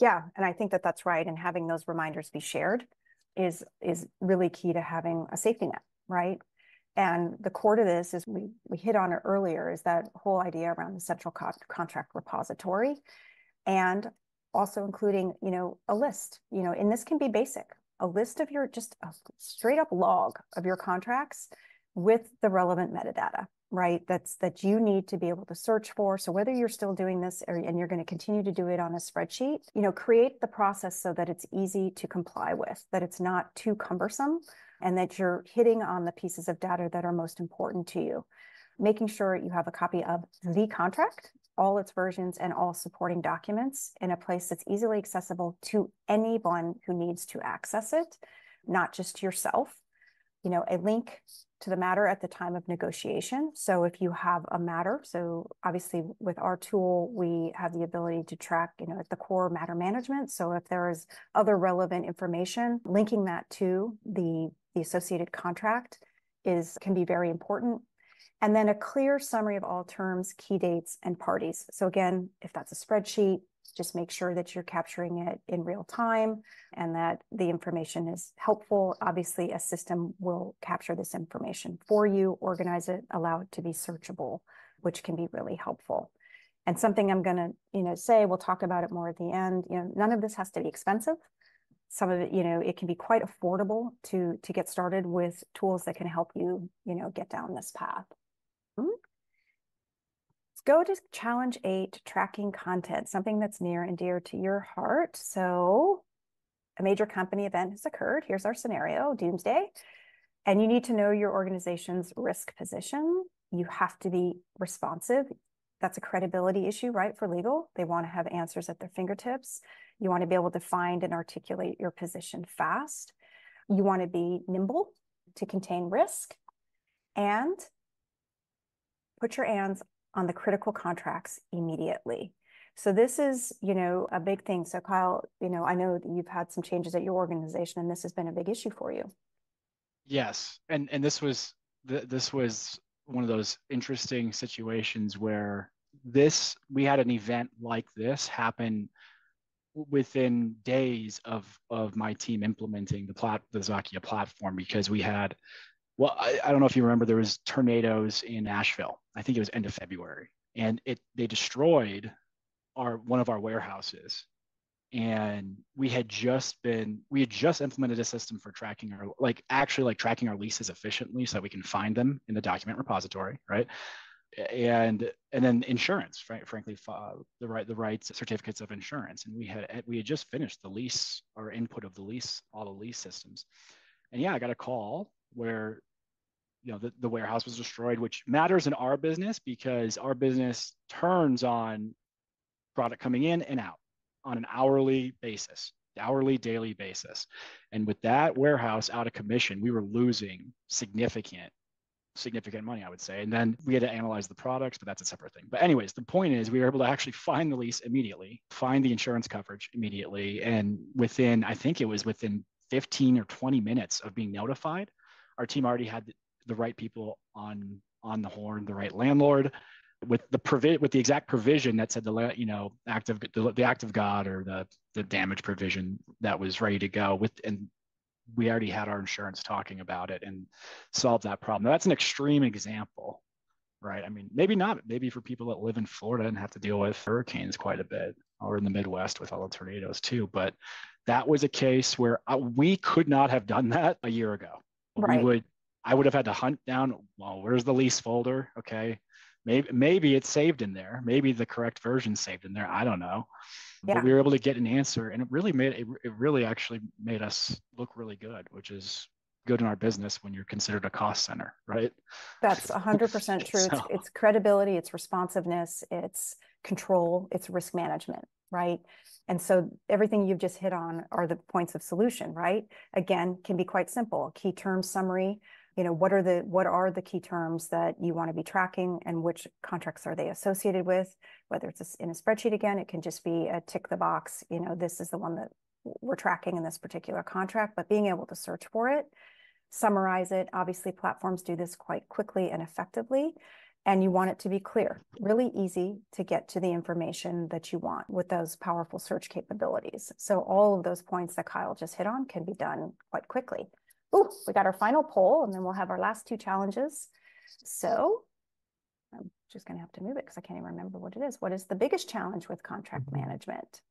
Yeah, and I think that that's right. And having those reminders be shared is really key to having a safety net, right? And the core to this is we hit on it earlier, is that whole idea around the central contract repository, and also including, a list, and this can be basic, a list of just a straight up log of your contracts with the relevant metadata, right? That you need to be able to search for. So whether you're still doing this and you're going to continue to do it on a spreadsheet, create the process so that it's easy to comply with, that it's not too cumbersome, and that you're hitting on the pieces of data that are most important to you. Making sure you have a copy of the contract, all its versions, and all supporting documents in a place that's easily accessible to anyone who needs to access it, not just yourself. A link to the matter at the time of negotiation. So if you have a matter, so obviously with our tool, we have the ability to track, at the core matter management. So if there is other relevant information, linking that to the associated contract can be very important. And then a clear summary of all terms, key dates, and parties. So again, if that's a spreadsheet, just make sure that you're capturing it in real time and that the information is helpful. Obviously, a system will capture this information for you, organize it, allow it to be searchable, which can be really helpful. And something I'm going to, say, we'll talk about it more at the end, none of this has to be expensive. Some of it, it can be quite affordable to get started with tools that can help you, get down this path. Let's go to challenge 8, tracking content, something that's near and dear to your heart. So a major company event has occurred. Here's our scenario, doomsday. And you need to know your organization's risk position. You have to be responsive. That's a credibility issue, right, for legal. They want to have answers at their fingertips. You want to be able to find and articulate your position fast. You want to be nimble to contain risk, and put your hands on the critical contracts immediately. So this is, a big thing. So Kyle, I know that you've had some changes at your organization, and this has been a big issue for you. Yes, and this was one of those interesting situations where we had an event like this happen within days of my team implementing the Xakia platform, because we had, well, I don't know if you remember, there was tornadoes in Nashville. I think it was end of February, and they destroyed one of our warehouses. And we had just implemented a system for tracking tracking our leases efficiently so that we can find them in the document repository, right? And then insurance, frankly, the right certificates of insurance. And we had just finished the lease, or input of the lease, all the lease systems. And yeah, I got a call where the warehouse was destroyed, which matters in our business because our business turns on product coming in and out on an hourly basis, daily basis. And with that warehouse out of commission, we were losing significant money, I would say. And then we had to analyze the products, but that's a separate thing. But anyways, the point is we were able to actually find the lease immediately, find the insurance coverage immediately. And I think it was within 15 or 20 minutes of being notified, our team already had the right people on the horn, the right landlord, with the exact provision that said the act of God or the damage provision that was ready to go and we already had our insurance talking about it and solved that problem. Now, that's an extreme example, right? I mean, maybe not. Maybe for people that live in Florida and have to deal with hurricanes quite a bit, or in the Midwest with all the tornadoes too. But that was a case where we could not have done that a year ago. Right. I would have had to hunt down, well, where's the lease folder? Okay. Maybe it's saved in there. Maybe the correct version's saved in there. I don't know. Yeah. But we were able to get an answer, and it really actually made us look really good, which is good in our business when you're considered a cost center, right? That's 100% true. So, it's credibility, it's responsiveness, it's control, it's risk management, right? And so everything you've just hit on are the points of solution, right? Again, can be quite simple. Key term summary, what are the key terms that you want to be tracking and which contracts are they associated with? Whether it's in a spreadsheet, again, it can just be a tick the box, this is the one that we're tracking in this particular contract, but being able to search for it, summarize it. Obviously, platforms do this quite quickly and effectively, and you want it to be clear, really easy to get to the information that you want with those powerful search capabilities. So all of those points that Kyle just hit on can be done quite quickly. Oh, we got our final poll, and then we'll have our last two challenges. So I'm just going to have to move it because I can't even remember what it is. What is the biggest challenge with contract management?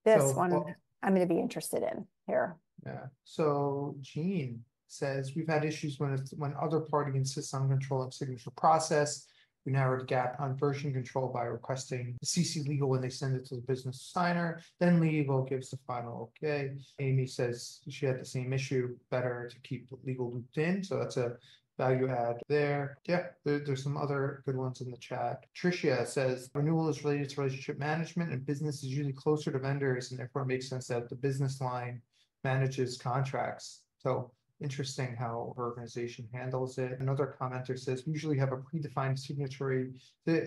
This one I'm going to be interested in here. Yeah. So Gene says we've had issues when other party insists on controlling signature process. We narrowed the gap on version control by requesting the CC legal when they send it to the business signer. Then legal gives the final okay. Amy says she had the same issue. Better to keep legal looped in. So that's a value add there. Yeah, there's some other good ones in the chat. Tricia says renewal is related to relationship management and business is usually closer to vendors, and therefore it makes sense that the business line manages contracts. So interesting how her organization handles it. Another commenter says we usually have a predefined signatory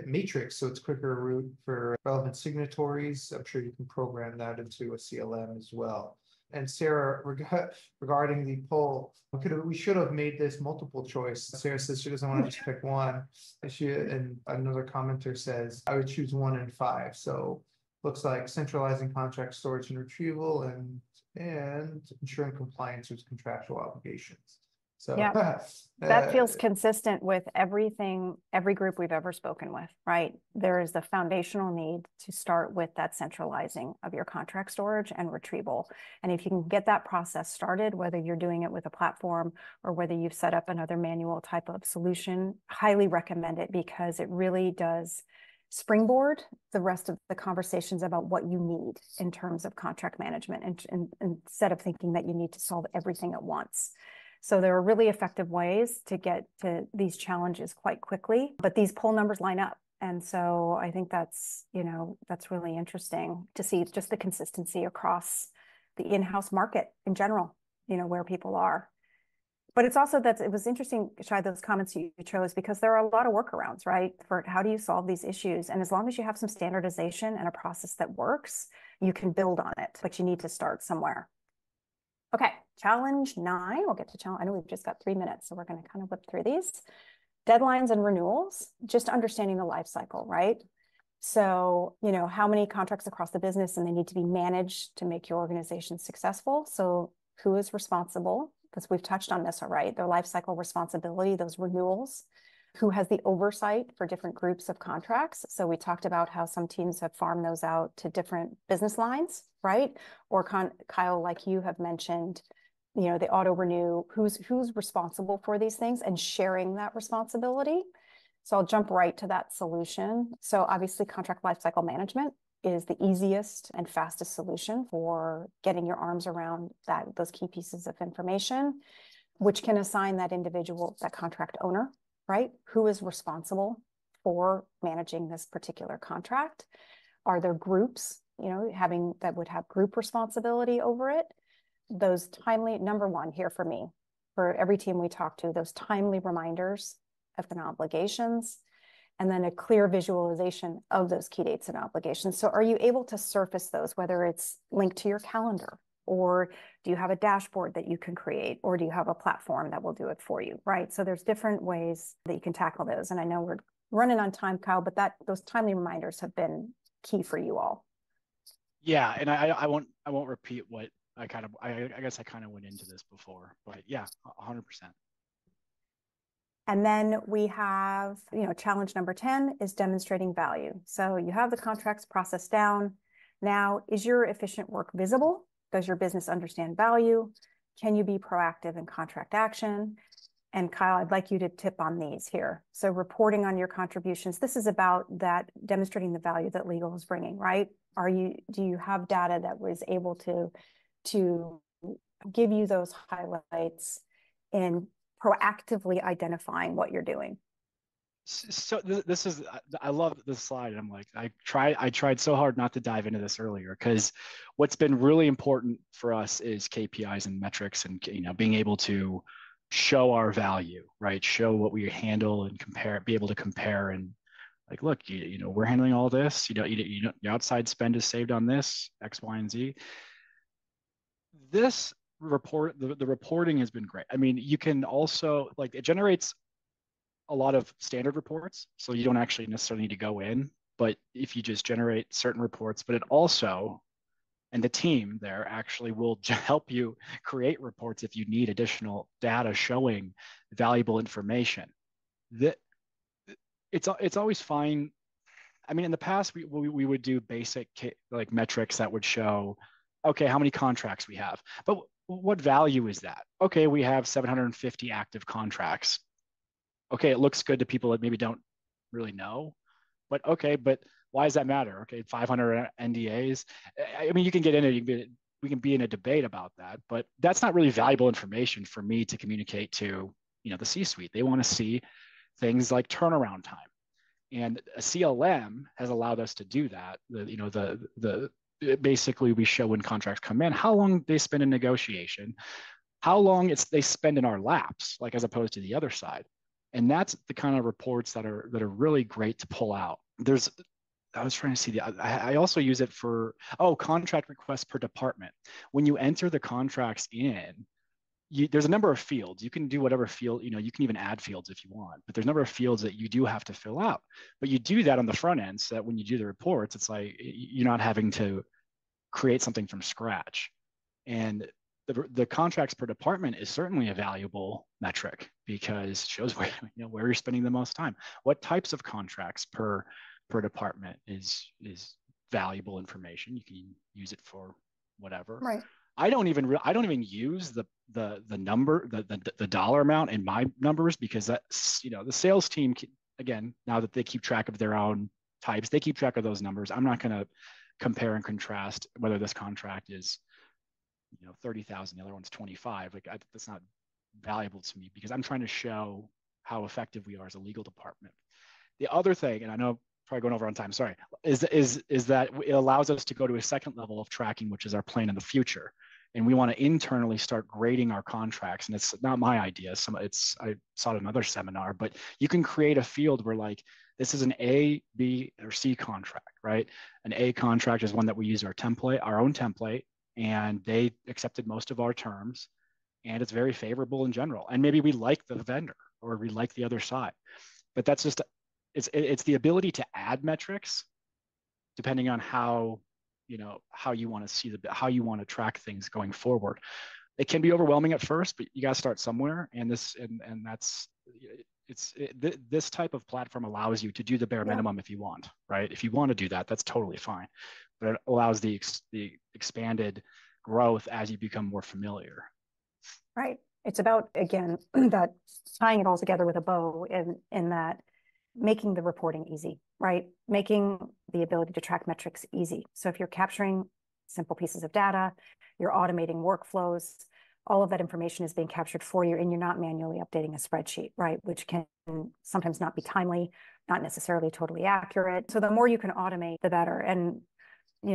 matrix, so it's quicker route for relevant signatories. I'm sure you can program that into a CLM as well. And Sarah, regarding the poll, we should have made this multiple choice. Sarah says she doesn't want to just pick one. And another commenter says I would choose 1 and 5. So looks like centralizing contract storage and retrieval and ensuring compliance with contractual obligations. So yeah, that feels consistent with every group we've ever spoken with, right? There is the foundational need to start with that centralizing of your contract storage and retrieval. And if you can get that process started, whether you're doing it with a platform or whether you've set up another manual type of solution, highly recommend it because it really does springboard the rest of the conversations about what you need in terms of contract management and instead of thinking that you need to solve everything at once. So there are really effective ways to get to these challenges quite quickly, but these poll numbers line up. And so I think that's really interesting to see just the consistency across the in-house market in general, where people are. But it's also it was interesting, Shai, those comments you chose, because there are a lot of workarounds, right? For how do you solve these issues? And as long as you have some standardization and a process that works, you can build on it, but you need to start somewhere. Okay, challenge 9. We'll get to challenge. I know we've just got 3 minutes, so we're going to kind of whip through these. Deadlines and renewals, just understanding the life cycle, right? So, how many contracts across the business and they need to be managed to make your organization successful. So who is responsible? Because we've touched on this, all right, their life cycle responsibility, those renewals, who has the oversight for different groups of contracts. So we talked about how some teams have farmed those out to different business lines, right? Or Kyle, like you have mentioned, the auto renew, who's responsible for these things and sharing that responsibility. So I'll jump right to that solution. So obviously contract lifecycle management is the easiest and fastest solution for getting your arms around those key pieces of information. which can assign that individual, that contract owner, right? Who is responsible for managing this particular contract? Are there groups, that would have group responsibility over it? Those timely, number one here for me, for every team we talk to, those timely reminders of an obligations, and then a clear visualization of those key dates and obligations. So are you able to surface those, whether it's linked to your calendar, or do you have a dashboard that you can create, or do you have a platform that will do it for you, right? So there's different ways that you can tackle those. And I know we're running on time, Kyle, but those timely reminders have been key for you all. Yeah, and I won't repeat what I guess I kind of went into this before, but yeah, 100%. And then we have, challenge number 10 is demonstrating value. So you have the contracts processed down. Now, is your efficient work visible? Does your business understand value? Can you be proactive in contract action? And Kyle, I'd like you to tip on these here. So reporting on your contributions. This is about that demonstrating the value that legal is bringing, right? Do you have data that was able to give you those highlights in proactively identifying what you're doing? So this is, I love this slide. I'm like, I tried so hard not to dive into this earlier, because what's been really important for us is KPIs and metrics, and being able to show our value, right? Show what we handle and compare, be able to compare and like, look, we're handling all this. Your outside spend is saved on this X, Y, and Z. This report, the reporting has been great. I mean, you can also it generates a lot of standard reports, so you don't actually necessarily need to go in, but if you just generate certain reports, but it also, and the team there actually will help you create reports if you need additional data showing valuable information. It's always fine. I mean, in the past, we would do basic metrics that would show, okay, how many contracts we have, but what value is that? Okay, we have 750 active contracts. Okay, it looks good to people that maybe don't really know, but okay, but why does that matter? Okay, 500 NDAs. I mean, you can get in it. We can be in a debate about that, but that's not really valuable information for me to communicate to the C-suite. They want to see things like turnaround time, and a CLM has allowed us to do that. Basically we show when contracts come in, how long they spend in negotiation, how long they spend in our laps, like as opposed to the other side. And that's the kind of reports that are really great to pull out. I was trying to see I also use it for, contract requests per department. When you enter the contracts in, there's a number of fields. You can do whatever field, you can even add fields if you want, but there's a number of fields that you do have to fill out. But you do that on the front end so that when you do the reports, it's like you're not having to create something from scratch. And the contracts per department is certainly a valuable metric, because it shows where you're spending the most time. What types of contracts per department is valuable information. You can use it for whatever. Right. I don't even use the number, the dollar amount in my numbers, because that's, the sales team, again, now that they keep track of their own types, they keep track of those numbers. I'm not going to compare and contrast whether this contract is 30,000, the other one's 25. That's not valuable to me, because I'm trying to show how effective we are as a legal department. The other thing, and I know I'm probably going over on time, sorry, is that it allows us to go to a second level of tracking, which is our plan in the future. And we want to internally start grading our contracts. And it's not my idea. I saw it in another seminar, but you can create a field where this is an A, B, or C contract, right? An A contract is one that we use our own template, and they accepted most of our terms, and it's very favorable in general. And maybe we like the vendor or we like the other side, but that's just, it's the ability to add metrics depending on how you want to how you want to track things going forward. It can be overwhelming at first, but you got to start somewhere. And this type of platform allows you to do the bare minimum if you want, right? If you want to do that, that's totally fine. But it allows the expanded growth as you become more familiar. Right. It's about, again, that tying it all together with a bow in that making the reporting easy, right? Making the ability to track metrics easy. So if you're capturing simple pieces of data, you're automating workflows, all of that information is being captured for you and you're not manually updating a spreadsheet, right? Which can sometimes not be timely, not necessarily totally accurate. So the more you can automate, the better. And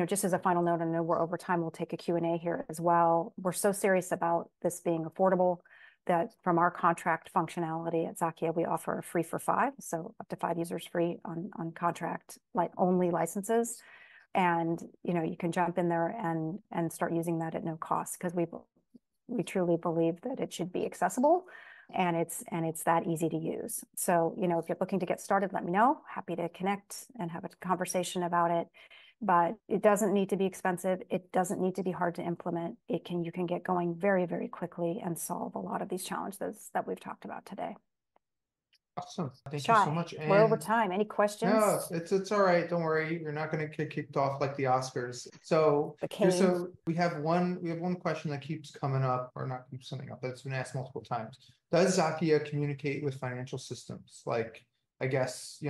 just as a final note, I know we're over time, we'll take a Q&A here as well. We're so serious about this being affordable that from our contract functionality at Xakia, we offer a free for 5, so up to 5 users free on contract only licenses. And you can jump in there and start using that at no cost, because we truly believe that it should be accessible and it's that easy to use. So if you're looking to get started, let me know. Happy to connect and have a conversation about it. But it doesn't need to be expensive. It doesn't need to be hard to implement. You can get going very, very quickly and solve a lot of these challenges that we've talked about today. Awesome. Thank Shai, you so much. we're over And time. Any questions? no, it's all right. Don't worry. You're not going to get kicked off like the Oscars. So we have one question that keeps coming up, or not keeps coming up, that's been asked multiple times. Does Xakia communicate with financial systems? Like, I guess,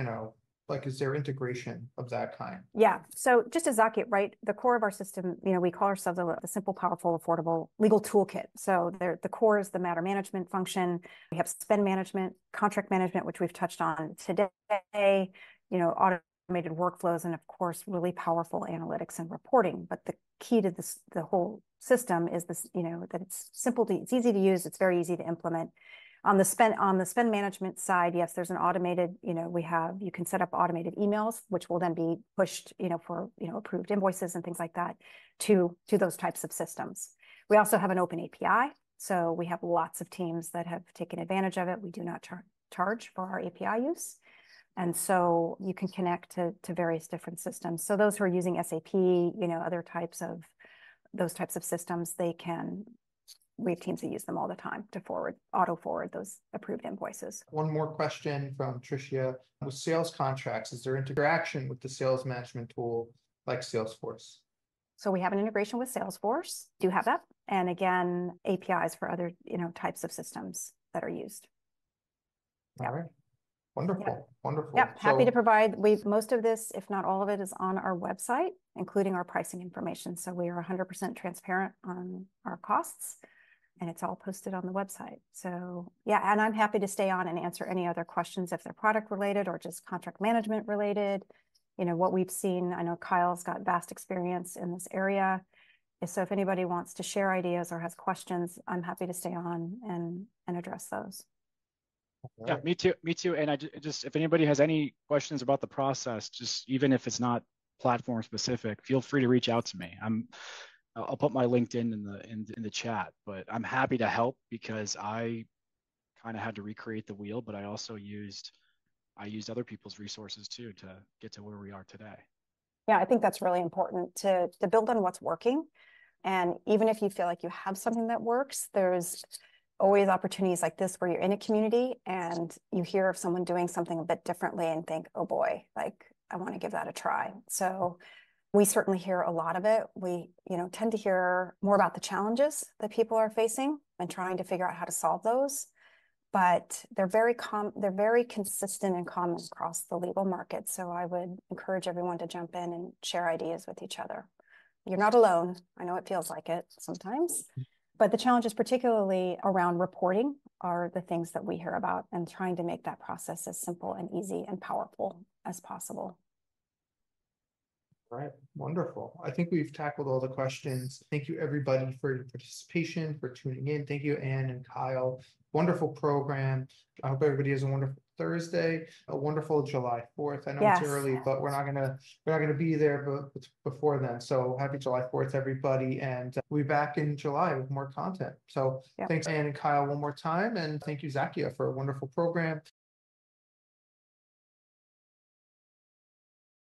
is there integration of that kind? Yeah. So just as Xakia, right? The core of our system, we call ourselves a simple, powerful, affordable legal toolkit. So the core is the matter management function. We have spend management, contract management, which we've touched on today, automated workflows, and of course, really powerful analytics and reporting. But the key to the whole system is this, that it's simple it's easy to use, it's very easy to implement. On the spend management side, yes, there's an automated, you can set up automated emails, which will then be pushed, for, approved invoices and things like that to those types of systems. We also have an open API. So we have lots of teams that have taken advantage of it. We do not charge for our API use. And so you can connect to various different systems. So those who are using SAP, other types of those types of systems, we have teams that use them all the time to auto forward those approved invoices. One more question from Tricia. With sales contracts, is there interaction with the sales management tool like Salesforce? So we have an integration with Salesforce, do have that. And again, APIs for other, types of systems that are used. All right. Wonderful. Yep. Wonderful. Yep. Happy to provide. Most of this, if not all of it, is on our website, including our pricing information. So we are 100% transparent on our costs, and it's all posted on the website. So yeah, and I'm happy to stay on and answer any other questions if they're product related or just contract management related. What we've seen, I know Kyle's got vast experience in this area. So if anybody wants to share ideas or has questions, I'm happy to stay on and address those. Yeah, me too. And I just, if anybody has any questions about the process, just even if it's not platform specific, feel free to reach out to me. I'll put my LinkedIn in the chat, but I'm happy to help because I kind of had to recreate the wheel, but I also used other people's resources too to get to where we are today. Yeah, I think that's really important to build on what's working. And even if you feel like you have something that works, there's always opportunities like this where you're in a community and you hear of someone doing something a bit differently and think, oh boy, like I want to give that a try. So we certainly hear a lot of it. We, tend to hear more about the challenges that people are facing and trying to figure out how to solve those. But they're very consistent and common across the legal market. So I would encourage everyone to jump in and share ideas with each other. You're not alone. I know it feels like it sometimes, but the challenges, particularly around reporting, are the things that we hear about, and trying to make that process as simple and easy and powerful as possible. All right, wonderful. I think we've tackled all the questions. Thank you, everybody, for your participation, for tuning in. Thank you, Anne and Kyle. Wonderful program. I hope everybody has a wonderful Thursday, a wonderful July 4th. I know it's early, but we're not gonna be there before then. So happy July 4th, everybody, and we'll be back in July with more content. So thanks, Anne and Kyle, one more time, and thank you, Xakia, for a wonderful program.